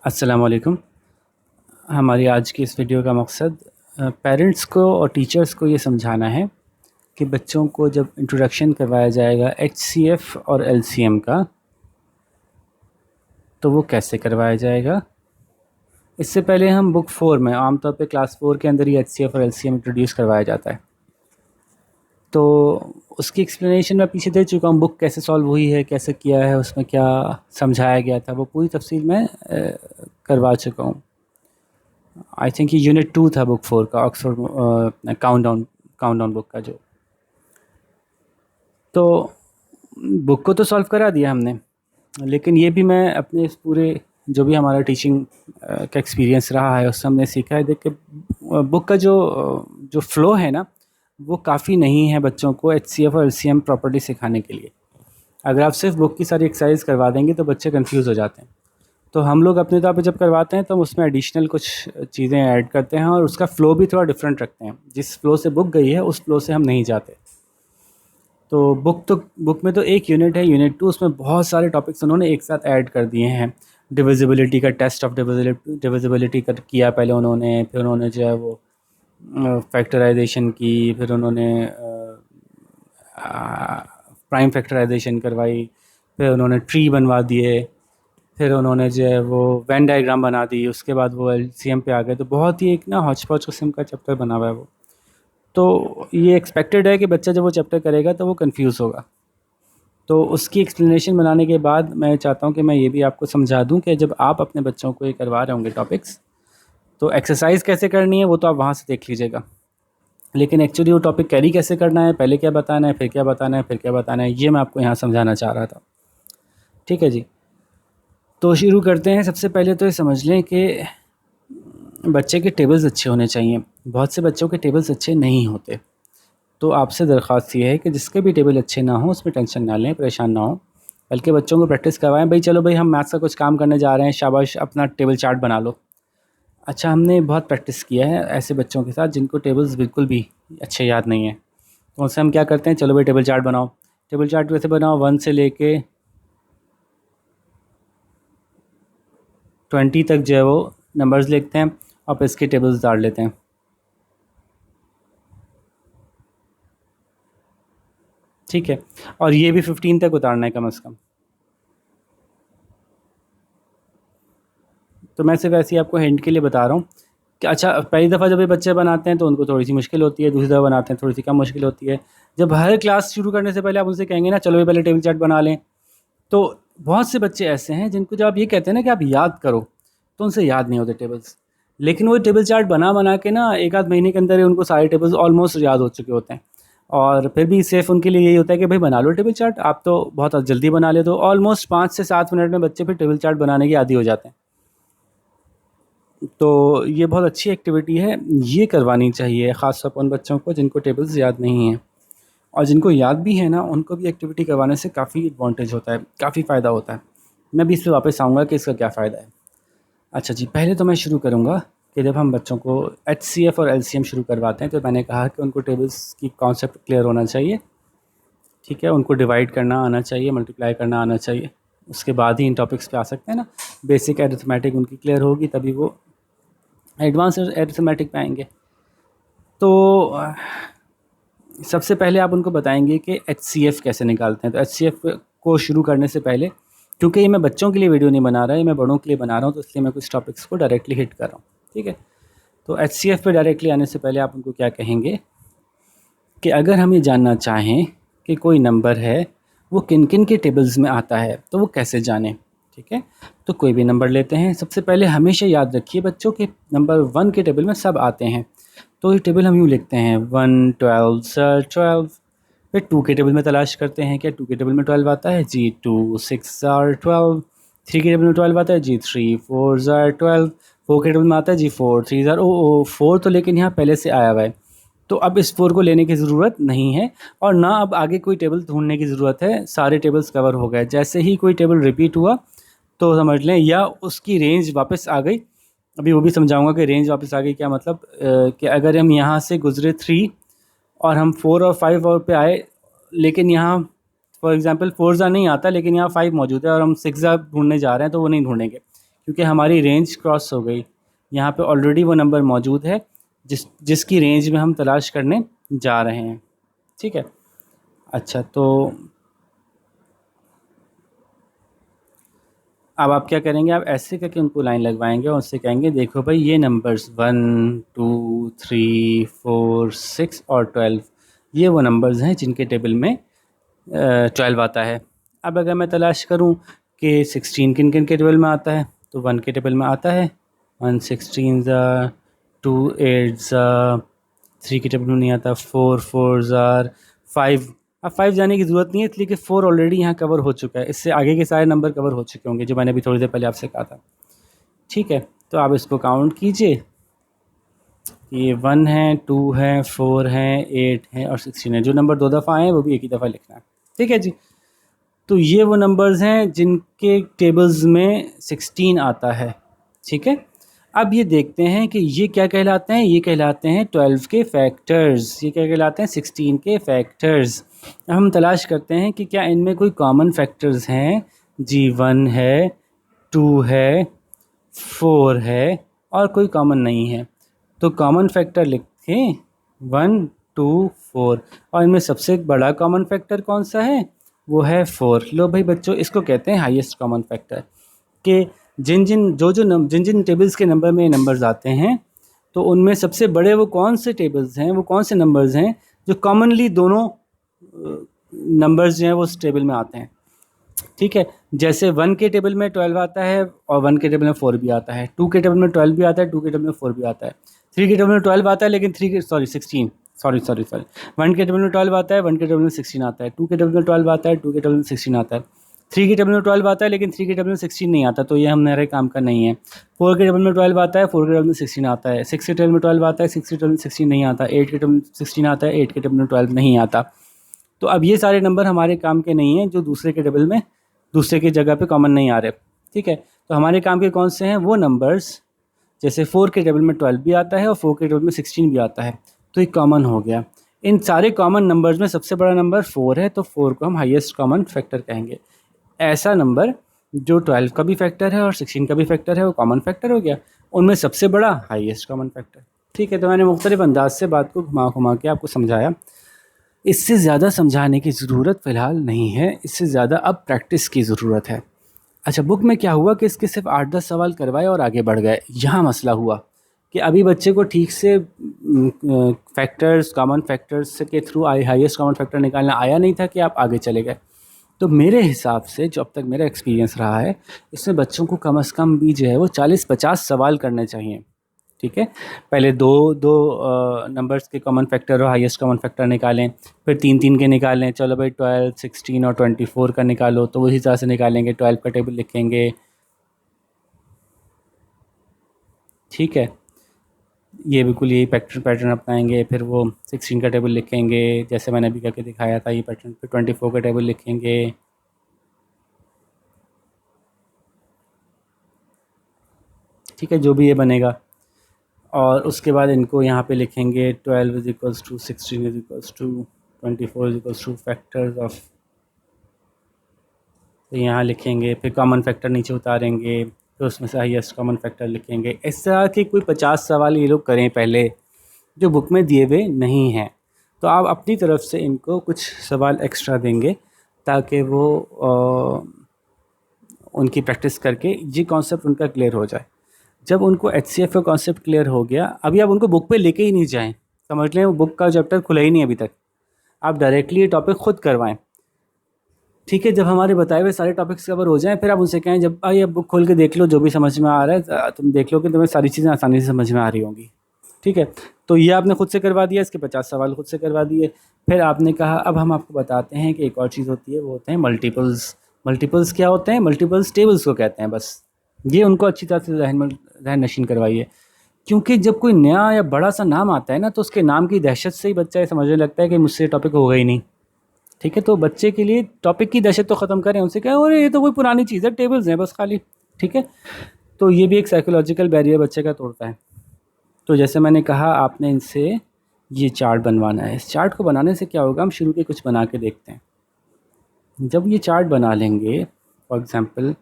अस्सलाम वालेकुम। हमारी आज की इस वीडियो का मकसद पेरेंट्स को और टीचर्स को ये समझाना है कि बच्चों को जब इंट्रोडक्शन करवाया जाएगा एचसीएफ और एलसीएम का, तो वो कैसे करवाया जाएगा। इससे पहले हम बुक 4 में आमतौर पे क्लास 4 के अंदर ही एचसीएफ और एलसीएम इंट्रोड्यूस करवाया जाता है, तो उसकी एक्सप्लेनेशन मैं पीछे दे चुका हूँ। बुक कैसे सॉल्व हुई है, कैसे किया है, उसमें क्या समझाया गया था, वो पूरी तफसील में करवा चुका हूँ। आई थिंक ये यूनिट 2 था बुक 4 का, ऑक्सफोर्ड काउंटडाउन बुक का जो। तो बुक को तो सॉल्व करा दिया हमने, लेकिन ये भी मैं अपने इस पूरे जो भी हमारा टीचिंग का एक्सपीरियंस रहा है उससे हमने सीखा है। देख के बुक का जो फ़्लो है ना, वो काफ़ी नहीं है बच्चों को एचसीएफ और एलसीएम प्रॉपर्टी सिखाने के लिए। अगर आप सिर्फ बुक की सारी एक्सरसाइज करवा देंगे तो बच्चे कंफ्यूज हो जाते हैं। तो हम लोग अपने तौर पे जब करवाते हैं तो हम उसमें एडिशनल कुछ चीज़ें ऐड करते हैं और उसका फ़्लो भी थोड़ा डिफरेंट रखते हैं। जिस फ़्लो से बुक गई है उस फ़्लो से हम नहीं जाते। तो बुक में तो एक यूनिट है, यूनिट 2, उसमें बहुत सारे टॉपिक्स उन्होंने एक साथ ऐड कर दिए हैं। डिविजिबिलिटी का टेस्ट ऑफ डिविजिबिलिटी कर किया पहले उन्होंने, फिर उन्होंने जो है वो फैक्टराइजेशन की, फिर उन्होंने प्राइम फैक्टराइजेशन करवाई, फिर उन्होंने ट्री बनवा दिए, फिर उन्होंने जो है वो वेन डायग्राम बना दी, उसके बाद वो एलसीएम पे आ गए। तो बहुत ही एक ना हौच पौच किस्म का चैप्टर बना हुआ है वो। तो ये एक्सपेक्टेड है कि बच्चा जब वो चैप्टर करेगा तो वो कंफ्यूज होगा। तो उसकी एक्सप्लेनेशन बनाने के बाद मैं चाहता हूँ कि मैं ये भी आपको समझा दूँ कि जब आप अपने बच्चों को ये करवा रहे होंगे टॉपिक्स, तो एक्सरसाइज कैसे करनी है वो तो आप वहाँ से देख लीजिएगा, लेकिन एक्चुअली वो टॉपिक कैरी कैसे करना है, पहले क्या बताना है, फिर क्या बताना है, फिर क्या बताना है, ये मैं आपको यहाँ समझाना चाह रहा था। ठीक है जी, तो शुरू करते हैं। सबसे पहले तो ये समझ लें कि बच्चे के टेबल्स अच्छे होने चाहिए। बहुत से बच्चों के टेबल्स अच्छे नहीं होते, तो आपसे दरख्वास्त ये है कि जिसके भी टेबल अच्छे ना हो उसमें टेंशन ना लें, परेशान ना हो, बल्कि बच्चों को प्रैक्टिस करवाएं। भाई चलो भाई हम मैथ्स का कुछ काम करने जा रहे हैं, शाबाश अपना टेबल चार्ट बना लो। अच्छा, हमने बहुत प्रैक्टिस किया है ऐसे बच्चों के साथ जिनको टेबल्स बिल्कुल भी अच्छे याद नहीं है, तो उनसे हम क्या करते हैं, चलो भाई टेबल चार्ट बनाओ। टेबल चार्ट वैसे बनाओ 1 से लेके 20 तक जो है वो नंबर्स लिखते हैं और फिर इसके टेबल्स उतार लेते हैं। ठीक है, और ये भी 15 तक उतारना है कम से कम। तो मैं सिर्फ ऐसे ही आपको हिंट के लिए बता रहा हूँ कि अच्छा, पहली दफ़ा जब ये बच्चे बनाते हैं तो उनको थोड़ी सी मुश्किल होती है, दूसरी दफ़ा बनाते हैं थोड़ी सी कम मुश्किल होती है। जब हर क्लास शुरू करने से पहले आप उनसे कहेंगे ना चलो ये पहले टेबल चार्ट बना लें, तो बहुत से बच्चे ऐसे हैं जिनको जब आप ये कहते हैं ना कि आप याद करो, तो उनसे याद नहीं होते टेबल्स। लेकिन वो टेबल चार्ट बना बना के ना एक आध महीने के अंदर ही उनको सारे टेबल्स ऑलमोस्ट याद हो चुके होते हैं। और फिर भी सेफ़ उनके लिए यही होता है कि भाई बना लो टेबल चार्ट, आप तो बहुत जल्दी बना ले, तो ऑलमोस्ट 5 से 7 मिनट में बच्चे फिर टेबल चार्ट बनाने के आदी हो जाते हैं। तो ये बहुत अच्छी एक्टिविटी है, ये करवानी चाहिए ख़ास तौर पर उन बच्चों को जिनको टेबल्स याद नहीं हैं। और जिनको याद भी है ना, उनको भी एक्टिविटी करवाने से काफ़ी एडवांटेज होता है, काफ़ी फ़ायदा होता है। मैं भी इस पे वापस आऊँगा कि इसका क्या फ़ायदा है। अच्छा जी, पहले तो मैं शुरू करूँगा कि जब हम बच्चों को एचसीएफ और एलसीएम शुरू करवाते हैं तो मैंने कहा कि उनको टेबल्स की कॉन्सेप्ट क्लियर होना चाहिए। ठीक है, उनको डिवाइड करना आना चाहिए, मल्टीप्लाई करना आना चाहिए, उसके बाद ही इन टॉपिक्स पे आ सकते हैं ना। बेसिक अरिथमेटिक उनकी क्लियर होगी तभी वो एडवांस अरिथमेटिक पे आएंगे। तो सबसे पहले आप उनको बताएंगे कि एचसीएफ कैसे निकालते हैं। तो एचसीएफ को शुरू करने से पहले, क्योंकि ये मैं बच्चों के लिए वीडियो नहीं बना रहा है, ये मैं बड़ों के लिए बना रहा हूँ, तो इसलिए मैं कुछ टॉपिक्स को डायरेक्टली हिट कर रहा हूँ। ठीक है, तो एचसीएफ पे डायरेक्टली आने से पहले आप उनको क्या कहेंगे कि अगर हम ये जानना चाहें कि कोई नंबर है वो किन किन के टेबल्स में आता है तो वो कैसे जानें। ठीक है, तो कोई भी नंबर लेते हैं, सबसे पहले हमेशा याद रखिए बच्चों के नंबर 1 के टेबल में सब आते हैं। तो ये टेबल हम यूँ लिखते हैं 1 12 सर 12। फिर 2 के टेबल में तलाश करते हैं, क्या 2 के टेबल में 12 आता है जी, 2 6 आर 12। 3 के टेबल में 12 आता है जी, 3 4 आर 12। 4 के टेबल में आता है जी 4 3 आर, ओ 4 तो लेकिन यहाँ पहले से आया हुआ है, तो अब इस 4 को लेने की ज़रूरत नहीं है और ना अब आगे कोई टेबल ढूंढने की ज़रूरत है, सारे टेबल्स कवर हो गए। जैसे ही कोई टेबल रिपीट हुआ तो समझ लें या उसकी रेंज वापस आ गई। अभी वो भी समझाऊंगा कि रेंज वापस आ गई क्या मतलब, कि अगर हम यहाँ से गुजरे 3 और हम 4 और 5 और पे आए, लेकिन यहाँ फॉर एग्जांपल 4 नहीं आता लेकिन यहाँ 5 मौजूद है और हम 6 ढूंढने जा रहे हैं, तो वो नहीं ढूंढेंगे क्योंकि हमारी रेंज क्रॉस हो गई। यहाँ पे ऑलरेडी वो नंबर मौजूद है जिसकी रेंज में हम तलाश करने जा रहे हैं। ठीक है, अच्छा तो अब आप क्या करेंगे, आप ऐसे करके उनको लाइन लगवाएंगे और उससे कहेंगे देखो भाई ये नंबर्स 1 2 3 4 6 और 12 ये वो नंबर्स हैं जिनके टेबल में 12 आता है। अब अगर मैं तलाश करूं कि 16 किन किन के टेबल में आता है, तो 1 के टेबल में आता है, 1 16 ज़ा, 2 8 ज़ा, 3 के टेबल में नहीं आता, 4 4 ज़ार 5। अब 5 जाने की ज़रूरत नहीं है इसलिए कि 4 ऑलरेडी यहाँ कवर हो चुका है, इससे आगे के सारे नंबर कवर हो चुके होंगे जो मैंने अभी थोड़ी देर पहले आपसे कहा था। ठीक है, तो आप इसको काउंट कीजिए, ये 1 है, 2 है, 4 है, 8 है और 16 है। जो नंबर 2 दफ़ा आए वो भी एक ही दफ़ा लिखना है। ठीक है जी, तो ये वो नंबर्स हैं जिनके टेबल्स में 16 आता है। ठीक है, अब ये देखते हैं कि ये क्या कहलाते हैं, ये कहलाते हैं 12 के फैक्टर्स, ये क्या कहलाते हैं 16 के फैक्टर्स। हम तलाश करते हैं कि क्या इनमें कोई कॉमन फैक्टर्स हैं। जी 1 है, 2 है, 4 है और कोई कॉमन नहीं है, तो कॉमन फैक्टर लिखें 1 2 4 और इनमें सबसे बड़ा कॉमन फैक्टर कौन सा है, वो है 4। लो भाई बच्चों, इसको कहते हैं हाईएस्ट कॉमन फैक्टर। कि जिन जिन टेबल्स के नंबर में नंबर्स आते हैं तो उनमें सबसे बड़े वो कौन से टेबल्स हैं, वो कौन से नंबर्स हैं जो कॉमनली दोनों नंबर्स जो हैं वो उस टेबल में आते हैं। ठीक है, जैसे 1 के टेबल में 12 आता है और 1 के टेबल में 4 भी आता है, 2 के टेबल में 12 भी आता है, 2 के टेबल में 4 भी आता है, 3 के टेबल में 12 आता है लेकिन 3 के 16 सॉरी 1 के टेबल में 12 आता है, 1 के टेबल में 16 आता है, 2 के टेबल में 12 आता है, 2 के टेबल में 16 आता है, 3 के टेबल में 12 आता है लेकिन 3 के टेबल में 16 नहीं आता, तो ये हमारे काम का नहीं है। 4 के टेबल में 12 आता है, 4 के टेबल में 16 आता है, 6 के टेबल में 12 आता है, 6 के टेबल में 16 नहीं आता, 8 के टेबल में 16 आता है, 8 के टेबल में 12 नहीं आता। तो अब ये सारे नंबर हमारे काम के नहीं हैं जो दूसरे के टेबल में दूसरे की जगह पे कॉमन नहीं आ रहे। ठीक है, तो हमारे काम के कौन से हैं, वो नंबर्स जैसे 4 के टेबल में 12 भी आता है और 4 के टेबल में 16 भी आता है, तो ये कॉमन हो गया। इन सारे कॉमन नंबर्स में सबसे बड़ा नंबर 4 है, तो 4 को हम हाईएस्ट कॉमन फैक्टर कहेंगे। ऐसा नंबर जो 12 का भी फैक्टर है और 16 का भी फैक्टर है वो कॉमन फैक्टर हो गया, उनमें सबसे बड़ा हाईएस्ट कॉमन फैक्टर। ठीक है, तो मैंने मुख्तलिफ अंदाज से बात को घुमा घुमा के आपको समझाया। इससे ज़्यादा समझाने की ज़रूरत फ़िलहाल नहीं है, इससे ज़्यादा अब प्रैक्टिस की ज़रूरत है। अच्छा, बुक में क्या हुआ कि इसके सिर्फ 8-10 सवाल करवाए और आगे बढ़ गए। यहाँ मसला हुआ कि अभी बच्चे को ठीक से फैक्टर्स, कॉमन फैक्टर्स के थ्रू हाईएस्ट कॉमन फैक्टर निकालना आया नहीं था कि आप आगे चले गए। तो मेरे हिसाब से जो अब तक मेरा एक्सपीरियंस रहा है, इसमें बच्चों को कम से कम भी जो है वो 40-50 सवाल करने चाहिए। ठीक है, पहले दो दो नंबर्स के कॉमन फैक्टर और हाईएस्ट कॉमन फैक्टर निकालें, फिर 3-3 के निकालें। चलो भाई 12, 16 और 24 का निकालो, तो उसी तरह से निकालेंगे, 12 का टेबल लिखेंगे। ठीक है, ये बिल्कुल यही पैटर्न अपनाएंगे। फिर वो 16 का टेबल लिखेंगे जैसे मैंने अभी करके दिखाया था, ये पैटर्न। फिर 24 का टेबल लिखेंगे। ठीक है, जो भी ये बनेगा, और उसके बाद इनको यहाँ पे लिखेंगे 12 is equals to 16 is equals to 24 is equals to factors of, तो यहाँ लिखेंगे। फिर कॉमन फैक्टर नीचे उतारेंगे, फिर उसमें से हाईएस्ट कॉमन फैक्टर लिखेंगे। इस तरह के कोई 50 सवाल ये लोग करें पहले, जो बुक में दिए हुए नहीं हैं। तो आप अपनी तरफ से इनको कुछ सवाल एक्स्ट्रा देंगे ताकि वो उनकी प्रैक्टिस करके ये कॉन्सेप्ट उनका क्लियर हो जाए। जब उनको HCF का कॉन्सेप्ट क्लियर हो गया, अभी आप उनको बुक पे लेके ही नहीं जाएं, समझ लें वो बुक का चैप्टर खुला ही नहीं अभी तक, आप डायरेक्टली ये टॉपिक खुद करवाएं। ठीक है, जब हमारे बताए हुए सारे टॉपिक्स कवर हो जाएं, फिर आप उनसे कहें जब भाई अब बुक खोल के देख लो, जो भी समझ में आ रहा है तुम देख लो कि तुम्हें सारी चीज़ें आसानी से समझ में आ रही होंगी। ठीक है, तो ये आपने खुद से करवा दिया, इसके 50 सवाल खुद से करवा दिए। फिर आपने कहा अब हम आपको बताते हैं कि एक और चीज़ होती है, वो होते हैं मल्टीपल्स। मल्टीपल्स क्या होते हैं, मल्टीपल्स टेबल्स को कहते हैं। बस ये उनको अच्छी तरह से जहन नशीन करवाइए, क्योंकि जब कोई नया या बड़ा सा नाम आता है ना, तो उसके नाम की दहशत से ही बच्चा ये समझने लगता है कि मुझसे टॉपिक होगा ही नहीं। ठीक है, तो बच्चे के लिए टॉपिक की दहशत तो ख़त्म करें, उनसे कहें अरे ये तो कोई पुरानी चीज़ है, टेबल्स हैं बस खाली। ठीक है, तो ये भी एक साइकोलॉजिकल बैरियर बच्चे का तोड़ता है। तो जैसे मैंने कहा, आपने इनसे ये चार्ट बनवाना है। इस चार्ट को बनाने से क्या होगा, हम शुरू के कुछ बना के देखते हैं। जब ये चार्ट बना लेंगे, फॉर एग्ज़ाम्पल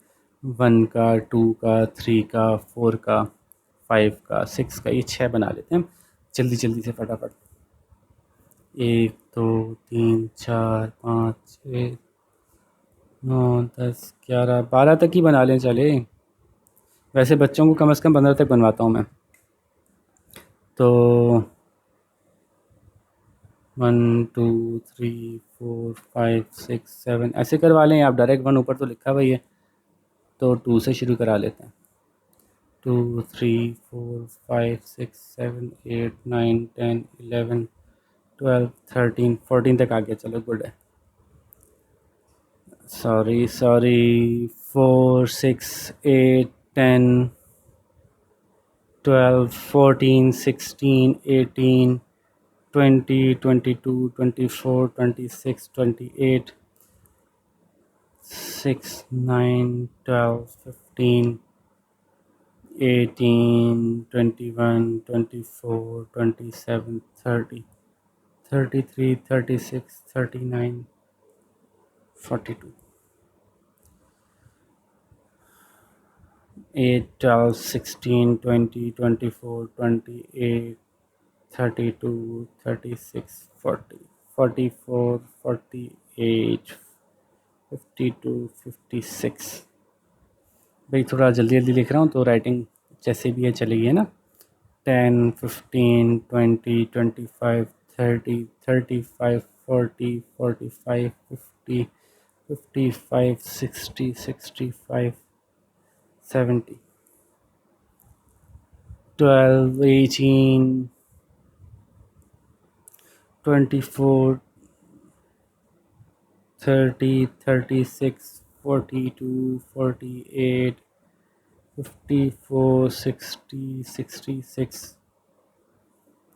1 का, 2 का, 3 का, 4 का, 5 का, 6 का, ये 6 बना लेते हैं जल्दी जल्दी से फटाफट। 1 2 3 4 5 6 9 10 11 12 तक ही बना लें चले। वैसे बच्चों को कम से कम 15 तक बनवाता हूँ मैं। तो 1 2 3 4 5 6 7 ऐसे करवा लें, आप डायरेक्ट 1 ऊपर तो लिखा हुआ ही है, तो 2 से शुरू करा लेते हैं। 2 3 4 5 6 7 8 9 10 11 12 13 14 तक आ गया, चलो गुड है। सॉरी 4 6 8 10 12 14 16 18 20 22 24 26 28 6 9 12 15 18 21 24 27 30 33 36 39 42 8 12 16 20 24 28 32 36 40 44 48 52 56। भाई थोड़ा जल्दी जल्दी लिख रहा हूँ तो राइटिंग जैसे भी है चलेगी, है ना। 10 15 20 25 30 35 40 45 50 55 60 65 70 12 18 24 30 36 42 48 54 60 66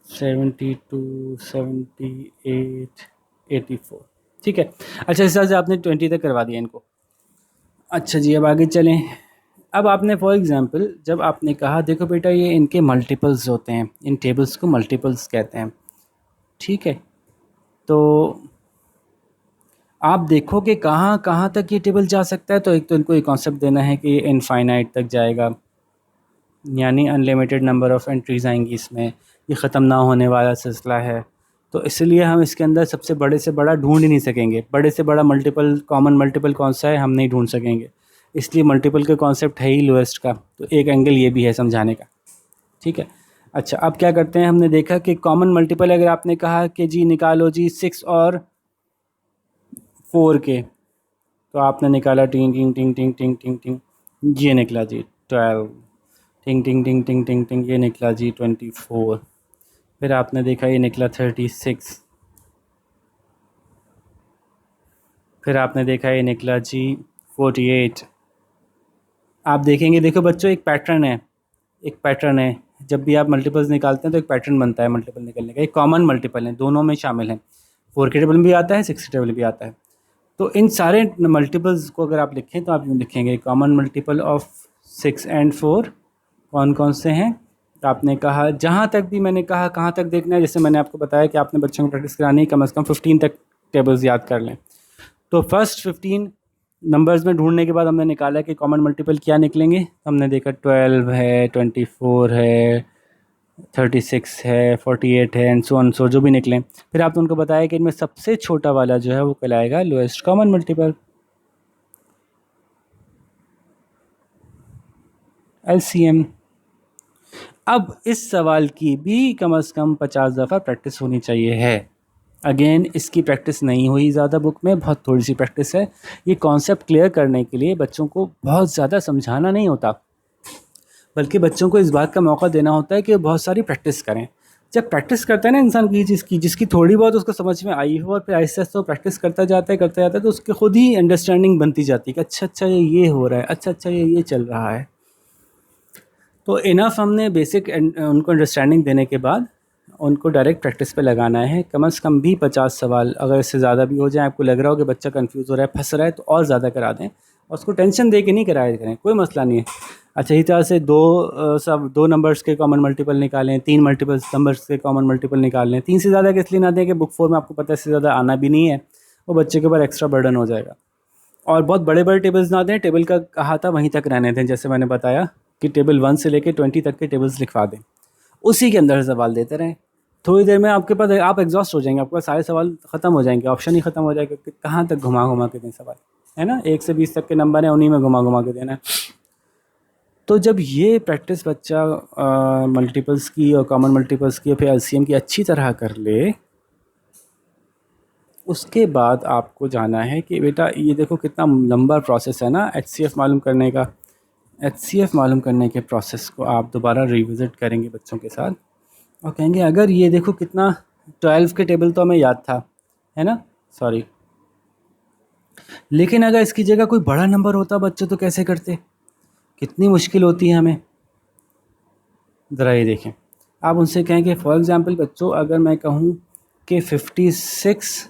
72 78 84। ठीक है। अच्छा इस तरह से आपने 20 तक करवा दिया इनको। अच्छा जी अब आगे चलें। अब आपने फॉर एग्ज़ाम्पल जब आपने कहा देखो बेटा ये इनके मल्टीपल्स होते हैं, इन टेबल्स को मल्टीपल्स कहते हैं, ठीक है। तो आप देखो कि कहाँ कहाँ तक ये टेबल जा सकता है। तो एक तो इनको ये कॉन्सेप्ट देना है कि ये इनफाइनाइट तक जाएगा, यानी अनलिमिटेड नंबर ऑफ़ एंट्रीज़ आएंगी इसमें, ये ख़त्म ना होने वाला सिलसिला है। तो इसलिए हम इसके अंदर सबसे बड़े से बड़ा ढूंढ ही नहीं सकेंगे, बड़े से बड़ा मल्टीपल कॉमन मल्टीपल कौन सा है हम नहीं ढूंढ सकेंगे, इसलिए मल्टीपल का कॉन्सेप्ट है ही लोएस्ट का। तो एक एंगल ये भी है समझाने का, ठीक है। अच्छा अब क्या करते हैं, हमने देखा कि कॉमन मल्टीपल अगर आपने कहा कि जी निकालो जी 6 और 4 के, तो आपने निकाला टिंग टिंग टिंग टिंग टिंग टिंग टिंग, ये निकला जी 12। टिंग टिंग टिंग टिंग टिंग टिंग, ये निकला जी 24। फिर आपने देखा ये निकला 36। फिर आपने देखा ये निकला जी 48। आप देखेंगे देखो बच्चों एक पैटर्न है, एक पैटर्न है। जब भी आप मल्टीपल्स निकालते हैं तो एक पैटर्न बनता है मल्टीपल निकलने का, एक कॉमन मल्टीपल है, दोनों में शामिल है। 4 के टेबल में भी आता है, 6 के टेबल में भी आता है। तो इन सारे मल्टीपल्स को अगर आप लिखें तो आप यूँ लिखेंगे कॉमन मल्टीपल ऑफ 6 एंड 4 कौन कौन से हैं। तो आपने कहा जहाँ तक भी मैंने कहा कहाँ तक देखना है, जैसे मैंने आपको बताया कि आपने बच्चों को प्रैक्टिस करानी है कम से कम 15 तक टेबल्स याद कर लें। तो फर्स्ट 15 नंबर्स में ढूंढने के बाद हमने निकाला कि कॉमन मल्टीपल क्या निकलेंगे। हमने देखा 12 है, 24 है, 36 है, 48 है एंड सो ऑन, सो जो भी निकलें। फिर आपने उनको बताया कि इनमें सबसे छोटा वाला जो है वो कहलाएगा लोएस्ट कॉमन मल्टीपल, LCM। अब इस सवाल की भी कम से कम 50 दफ़ा प्रैक्टिस होनी चाहिए है। अगेन इसकी प्रैक्टिस नहीं हुई ज़्यादा बुक में, बहुत थोड़ी सी प्रैक्टिस है। ये कॉन्सेप्ट क्लियर करने के लिए बच्चों को बहुत ज़्यादा समझाना नहीं होता, बल्कि बच्चों को इस बात का मौका देना होता है कि बहुत सारी प्रैक्टिस करें। जब प्रैक्टिस करता है ना इंसान की चीज़ की जिसकी थोड़ी बहुत उसको समझ में आई हो, और फिर आहिस्ता आहिस्ता प्रैक्टिस करता जाता है तो उसके खुद ही अंडरस्टैंडिंग बनती जाती है कि अच्छा अच्छा ये हो रहा है, अच्छा अच्छा ये चल रहा है। तो इनफ हमने बेसिक उनको अंडरस्टैंडिंग देने के बाद उनको डायरेक्ट प्रैक्टिस पे लगाना है। कम से कम भी 50 सवाल, अगर इससे ज़्यादा भी हो जाए, आपको लग रहा हो कि बच्चा कंफ्यूज हो रहा है, फंस रहा है, तो और ज़्यादा करा दें और उसको टेंशन दे के नहीं कराया करें, कोई मसला नहीं है। अच्छा इसी तरह से सब दो नंबर्स के कॉमन मल्टीपल निकालें, 3 मल्टीपल नंबर्स के कॉमन मल्टीपल निकाल लें। 3 से ज़्यादा के इसलिए ना दें कि बुक 4 में आपको पता है इससे ज़्यादा आना भी नहीं है, वो बच्चे के ऊपर एक्स्ट्रा बर्डन हो जाएगा। और बहुत बड़े बड़े टेबल्स ना दें, टेबल का कहा था वहीं तक रहने दें, जैसे मैंने बताया कि टेबल 1 से लेके 20 तक के टेबल्स लिखवा दें, उसी के अंदर सवाल देते रहें। थोड़ी देर में आपके पास आप एग्जॉस्ट हो जाएंगे, आपके सारे सवाल ख़त्म हो जाएंगे, ऑप्शन ही ख़त्म हो जाएगा कि कहाँ तक घुमा घुमा के दें सवाल, है ना। 1 से 20 तक के नंबर हैं, उन्हीं में घुमा घुमा के देना है। तो जब ये प्रैक्टिस बच्चा मल्टीपल्स की और कॉमन मल्टीपल्स की और फिर एलसीएम की अच्छी तरह कर ले, उसके बाद आपको जाना है कि बेटा ये देखो कितना लंबा प्रोसेस है ना एचसीएफ मालूम करने का। एचसीएफ मालूम करने के प्रोसेस को आप दोबारा रिविज़िट करेंगे बच्चों के साथ और कहेंगे अगर ये देखो कितना 12 के टेबल तो हमें याद था, है ना, सॉरी, लेकिन अगर इसकी जगह कोई बड़ा नंबर होता बच्चों तो कैसे करते, कितनी मुश्किल होती है हमें। ज़रा ये देखें, आप उनसे कहेंगे फॉर एग्ज़ाम्पल बच्चों अगर मैं कहूँ कि 56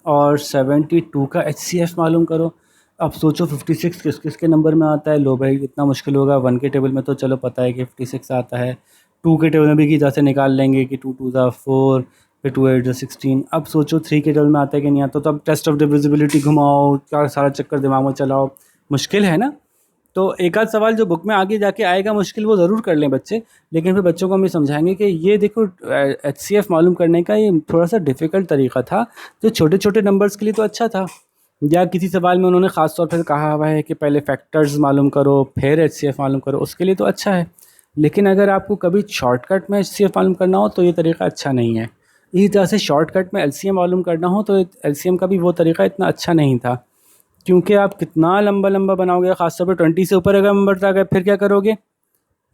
और 72 का एचसीएफ मालूम करो, अब सोचो 56 किस किस के नंबर में आता है, लो भाई इतना मुश्किल होगा। 1 के टेबल में तो चलो पता है कि 56 आता है, 2 के टेबल में भी की से निकाल लेंगे कि 2 2 ज़ा 4, फिर 2 8 ज़ा 16। अब सोचो 3 के टेबल में आता है कि नहीं आता, तो अब टेस्ट ऑफ डिविजिबिलिटी घुमाओ, क्या सारा चक्कर दिमाग में चलाओ, मुश्किल है ना। तो एक आध सवाल जो बुक में आगे जाके आएगा मुश्किल, वो ज़रूर कर लें बच्चे, लेकिन फिर बच्चों को हम ये समझाएंगे कि ये देखो एचसीएफ मालूम करने का ये थोड़ा सा डिफ़िकल्ट तरीका था, जो छोटे छोटे नंबर्स के लिए तो अच्छा था। या किसी सवाल में उन्होंने ख़ास तौर पर कहा हुआ है कि पहले फैक्टर्स मालूम करो फिर एचसीएफ मालूम करो, उसके लिए तो अच्छा है। लेकिन अगर आपको कभी शॉर्टकट में एचसीएफ मालूम करना हो तो ये तरीका अच्छा नहीं है। इसी तरह से शॉर्टकट में एलसीएम मालूम करना हो तो एलसीएम का भी वो तरीका इतना अच्छा नहीं था, क्योंकि आप कितना लंबा लंबा बनाओगे, ख़ासतौर पर 20 से ऊपर अगर नंबर आ गए फिर क्या करोगे,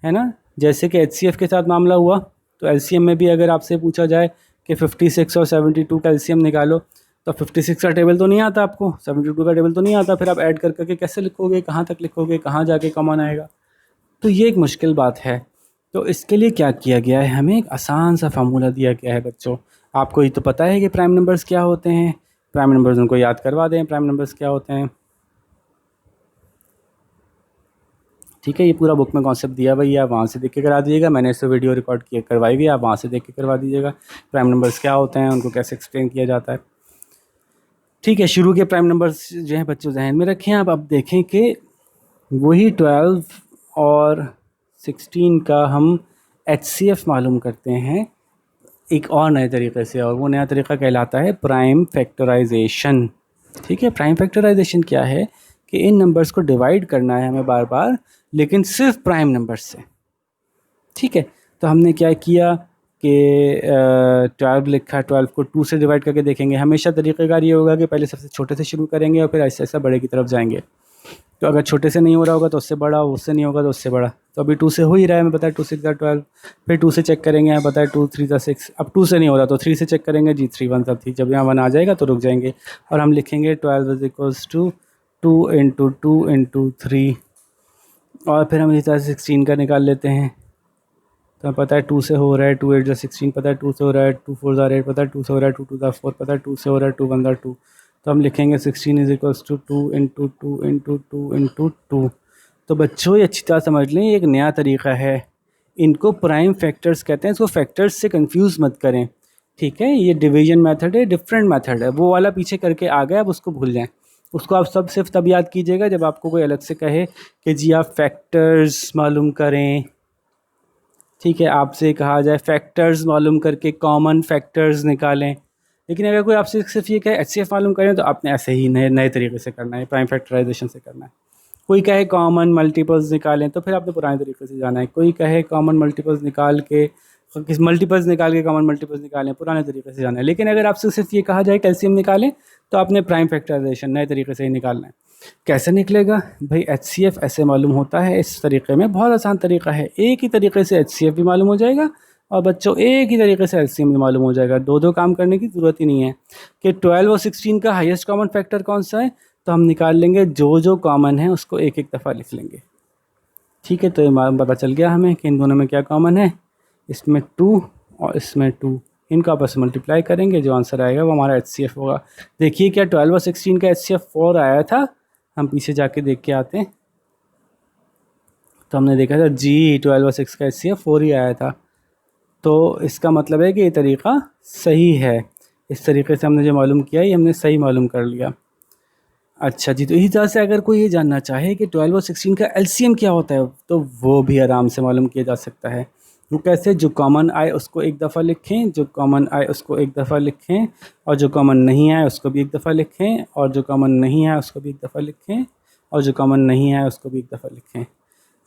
है ना। जैसे कि एचसीएफ के साथ मामला हुआ, तो एलसीएम में भी अगर आपसे पूछा जाए कि 56 और 72 का एलसीएम निकालो, तो 56 का टेबल तो नहीं आता आपको, 72 का टेबल तो नहीं आता, फिर आप ऐड कर करके कैसे लिखोगे, कहाँ तक लिखोगे, कहाँ जाके कॉमन आएगा, तो ये एक मुश्किल बात है। तो इसके लिए क्या किया गया है, हमें एक आसान सा फार्मूला दिया गया है बच्चों। आपको ये तो पता है कि प्राइम नंबर्स क्या होते हैं, प्राइम नंबर्स उनको याद करवा दें, प्राइम नंबर्स क्या होते हैं। ठीक है, ये पूरा बुक में कॉन्सेप्ट दिया हुआ है, आप वहाँ से देख के करा दीजिएगा। मैंने इससे वीडियो रिकॉर्ड किया करवाई हुई है, आप वहाँ से देख के करवा दीजिएगा। प्राइम नंबर्स क्या होते हैं, उनको कैसे एक्सप्लेन किया जाता है। ठीक है, शुरू के प्राइम नंबर्स जो हैं बच्चों जहन में रखें। अब देखें कि वही 12 और 16 का हम एचसीएफ मालूम करते हैं एक और नए तरीके से, और वो नया तरीका कहलाता है प्राइम फैक्टराइजेशन। ठीक है, प्राइम फैक्टराइजेशन क्या है कि इन नंबर्स को डिवाइड करना है हमें बार बार, लेकिन सिर्फ प्राइम नंबर से। ठीक है, तो हमने क्या किया कि 12 लिखा, 12 को 2 से डिवाइड करके देखेंगे। हमेशा तरीक़ेकार ये होगा कि पहले सबसे छोटे से शुरू करेंगे और फिर ऐसे ऐसा बड़े की तरफ जाएंगे। तो अगर छोटे से नहीं हो रहा होगा तो उससे बड़ा, उससे नहीं होगा तो उससे बड़ा। तो अभी 2 से हो ही रहा है, हमें पता है 2 6 ज़ा 12, फिर 2 से चेक करेंगे, हमें पता है 2 3 ज़ा 6। अब 2 से नहीं हो रहा तो 3 से चेक करेंगे, जी 3 1 ज़ा 3। जब यहाँ 1 आ जाएगा तो रुक जाएंगे और हम लिखेंगे 12 is equals to 2 into 2 into 3, और फिर हम इसी तरह से 16 का निकाल लेते हैं। तो हमें पता है 2 से हो रहा है, 2 8 ज़ा 16, पता है 2 से हो रहा है, 2 4 ज़ा 8, पता है 2 से हो रहा है, 2 2 ज़ा 4, पता है 2 से हो रहा है, 2 1 ज़ा 2। तो हम लिखेंगे 16 is equals to 2 into 2 into 2 into 2। तो बच्चों ये अच्छी तरह समझ लें, ये एक नया तरीका है, इनको प्राइम फैक्टर्स कहते हैं। इसको फैक्टर्स से कंफ्यूज मत करें, ठीक है। ये डिवीजन मेथड है, डिफरेंट मेथड है, वो वाला पीछे करके आ गया, अब उसको भूल जाएं। उसको आप सब सिर्फ तब याद कीजिएगा जब आपको कोई अलग से कहे कि जी आप फैक्टर्स मालूम करें। ठीक है, आपसे कहा जाए फैक्टर्स मालूम करके कॉमन फैक्टर्स निकालें, लेकिन अगर कोई आपसे सिर्फ ये कहे एचसीएफ मालूम करें तो आपने ऐसे ही नए नए तरीके से करना है, प्राइम फैक्टराइजेशन से करना है। कोई कहे कॉमन मल्टीपल्स निकालें तो फिर आपने पुराने तरीके से जाना है। कोई कहे कॉमन मल्टीपल्स निकाल के मल्टीपल्स निकाल के कॉमन मल्टीपल्स निकालें, पुराने तरीके से जाना है। लेकिन अगर आपसे सिर्फ ये कहा जाए कैल्शियम निकालें तो आपने प्राइम फैक्टराइजेशन नए तरीके से ही निकालना है। कैसे निकलेगा भाई, एचसीएफ ऐसे मालूम होता है इस तरीके में, बहुत आसान तरीका है। एक ही तरीके से एचसीएफ भी मालूम हो जाएगा और बच्चों एक ही तरीके से एलसीएम भी मालूम हो जाएगा। दो दो काम करने की ज़रूरत ही नहीं है कि 12 और 16 का हाईएस्ट कॉमन फैक्टर कौन सा है, तो हम निकाल लेंगे जो जो कॉमन है उसको एक एक दफ़ा लिख लेंगे। ठीक है, तो ये पता चल गया हमें कि इन दोनों में क्या कॉमन है, इसमें 2 और इसमें 2, इनको आपस में मल्टीप्लाई करेंगे, जो आंसर आएगा वो हमारा एचसीएफ होगा। देखिए क्या 12 और 16 का एचसीएफ 4 आया था, हम पीछे जाके देख के आते हैं तो हमने देखा था जी 12 और 6 का एचसीएफ 4 ही आया था। तो इसका मतलब है कि ये तरीक़ा सही है, इस तरीके से हमने जो मालूम किया ये हमने सही मालूम कर लिया। अच्छा जी, तो इसी तरह से अगर कोई ये जानना चाहे कि 12 और 16 का एलसीएम क्या होता है, तो वो भी आराम से मालूम किया जा सकता है। वो कैसे? जो कॉमन आए उसको एक दफ़ा लिखें, जो कॉमन आए उसको एक दफ़ा लिखें, और जो कॉमन नहीं आए उसको भी एक दफ़ा लिखें, और जो कॉमन नहीं आए उसको भी एक दफ़ा लिखें, और जो कॉमन नहीं आए उसको भी एक दफ़ा लिखें।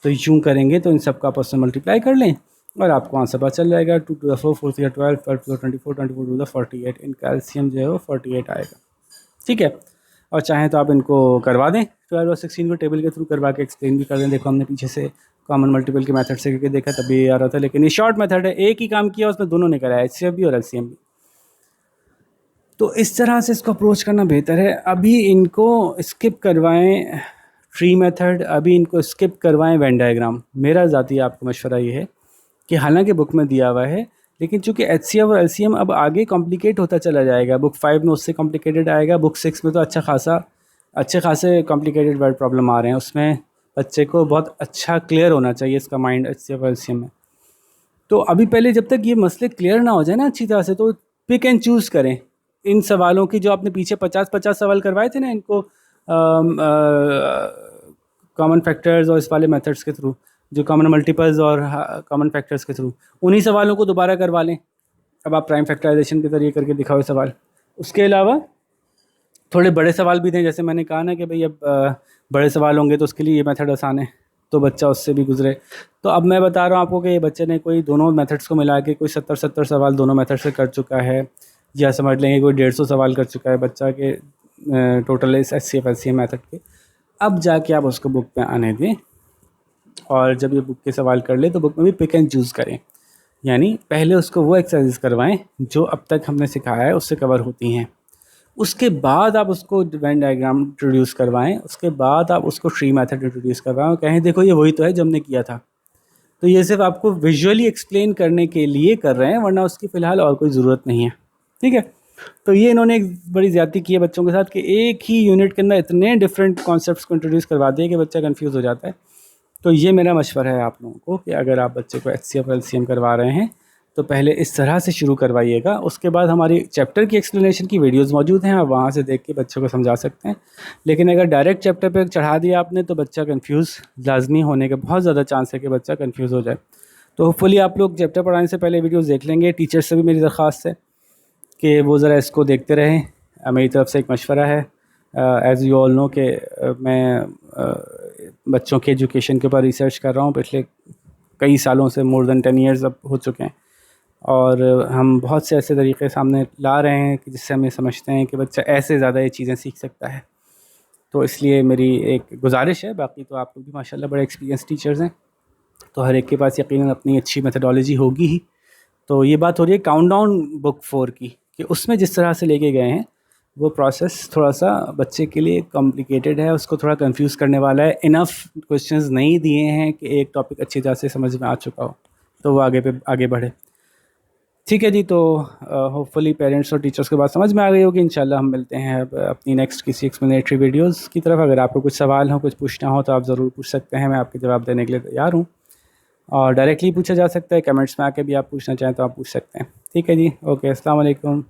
तो यूँ करेंगे तो इन सब का आपस में मल्टीप्लाई कर लें और आपको आंसर पता चल जाएगा। 2 to the 4, 4 3 12, 12 to the 24, 24 to the 48। इनका एलसीएम जो है वो 48 आएगा। ठीक है, और चाहें तो आप इनको करवा दें 12 और 16 को टेबल के थ्रू करवा के एक्सप्लेन भी कर दें। देखो हमने पीछे से कॉमन मल्टीपल के मेथड से करके देखा, तभी ये आ रहा था, लेकिन ये शॉर्ट मेथड है, एक ही काम किया उसमें दोनों ने कराया, एचसीएफ भी और एलसीएम भी। तो इस तरह से इसको अप्रोच करना बेहतर है। अभी इनको स्किप करवाएं ट्री मेथड, अभी इनको स्किप करवाएं वेन डायग्राम। मेरा ज़ाती आपको मशवरा ये है कि हालांकि बुक में दिया हुआ है, लेकिन चूंकि एचसीएफ और एलसीएम अब आगे कॉम्प्लिकेट होता चला जाएगा, बुक 5 में उससे कॉम्प्लिकेटेड आएगा, बुक 6 में तो अच्छे खासे कॉम्प्लिकेटेड वर्ड प्रॉब्लम आ रहे हैं, उसमें बच्चे को बहुत अच्छा क्लियर होना चाहिए इसका माइंड एचसीएफ और एलसीएम में। तो अभी पहले जब तक ये मसले क्लियर ना हो जाए ना अच्छी तरह से, तो पिक एंड चूज़ करें इन सवालों की। जो आपने पीछे 50-50 सवाल करवाए थे ना, इनको कॉमन फैक्टर्स और इस वाले मेथड्स के थ्रू, जो कॉमन मल्टीपल्स और कॉमन फैक्टर्स के थ्रू, उन्हीं सवालों को दोबारा करवा लें। अब आप प्राइम फैक्टराइजेशन के जरिए करके दिखाओ सवाल। उसके अलावा थोड़े बड़े सवाल भी थे, जैसे मैंने कहा ना कि भाई अब बड़े सवाल होंगे तो उसके लिए ये मेथड आसान है, तो बच्चा उससे भी गुजरे। तो अब मैं बता रहा हूँ आपको कि ये बच्चे ने कोई दोनों मेथड्स को मिला के कोई 70 सवाल दोनों मेथड से कर चुका है, या समझ लेंगे कोई 150 सवाल कर चुका है बच्चा के टोटल इस एचसीएफ एलसीएम मेथड के। अब जाके आप उसको बुक पे आने दें, और जब ये बुक के सवाल कर ले तो बुक में भी पिक एंड चूज़ करें। यानी पहले उसको वो एक्सरसाइज करवाएं जो अब तक हमने सिखाया है उससे कवर होती हैं, उसके बाद आप उसको वेन डायग्राम इंट्रोड्यूस करवाएं, उसके बाद आप उसको ट्री मेथड इंट्रोड्यूस करवाएं और कहें देखो ये वही तो है जो हमने किया था। तो ये सिर्फ आपको विजुअली एक्सप्लेन करने के लिए कर रहे हैं, वरना उसकी फ़िलहाल और कोई ज़रूरत नहीं है। ठीक है, तो ये इन्होंने एक बड़ी ज़्यादती की है बच्चों के साथ कि एक ही यूनिट के अंदर इतने डिफरेंट कॉन्सेप्ट्स को इंट्रोड्यूस करवा दिए कि बच्चा कन्फ्यूज़ हो जाता है। तो ये मेरा मशवरा है आप लोगों को कि अगर आप बच्चे को एचसीएफ एलसीएम करवा रहे हैं तो पहले इस तरह से शुरू करवाइएगा। उसके बाद हमारी चैप्टर की एक्सप्लेनेशन की वीडियोस मौजूद हैं, आप वहाँ से देख के बच्चों को समझा सकते हैं। लेकिन अगर डायरेक्ट चैप्टर पे चढ़ा दिया आपने तो बच्चा कंफ्यूज लाजमी होने का बहुत ज़्यादा चांस है कि बच्चा कंफ्यूज हो जाए। तो होपफुली आप लोग चैप्टर पढ़ाने से पहले वीडियोज़ देख लेंगे। टीचर्स से भी मेरी दरख्वास्त है कि वो ज़रा इसको देखते रहें। मेरी तरफ से एक मशवरा है। एज़ यू ऑल नो कि मैं बच्चों के एजुकेशन के ऊपर रिसर्च कर रहा हूँ पिछले कई सालों से, मोर देन 10 ईयर्स अब हो चुके हैं, और हम बहुत से ऐसे तरीक़े सामने ला रहे हैं कि जिससे हम ये समझते हैं कि बच्चा ऐसे ज़्यादा ये चीज़ें सीख सकता है। तो इसलिए मेरी एक गुजारिश है, बाकी तो आप लोग भी माशाल्लाह बड़े एक्सपीरियंस टीचर्स हैं, तो हर एक के पास यकीनन अपनी अच्छी मेथडोलॉजी होगी ही। तो ये बात हो रही है काउंटडाउन बुक 4 की, कि उसमें जिस तरह से लेके गए हैं वो प्रोसेस थोड़ा सा बच्चे के लिए कॉम्प्लिकेटेड है, उसको थोड़ा कंफ्यूज करने वाला है। इनफ क्वेश्चंस नहीं दिए हैं कि एक टॉपिक अच्छी तरह से समझ में आ चुका हो तो वो आगे बढ़े। ठीक है जी, तो होपफुली पेरेंट्स और टीचर्स के बात समझ में आ गई होगी। इंशाल्लाह हम मिलते हैं अब अपनी नेक्स्ट किसी एक्सप्लेनेटरी वीडियोस की तरफ। अगर आपको कुछ सवाल हो, कुछ पूछना हो तो आप ज़रूर पूछ सकते हैं, मैं आपके जवाब देने के लिए तैयार हूँ। और डायरेक्टली पूछा जा सकता है, कमेंट्स में आके भी आप पूछना चाहें तो आप पूछ सकते हैं। ठीक है जी, ओके, अस्सलाम वालेकुम।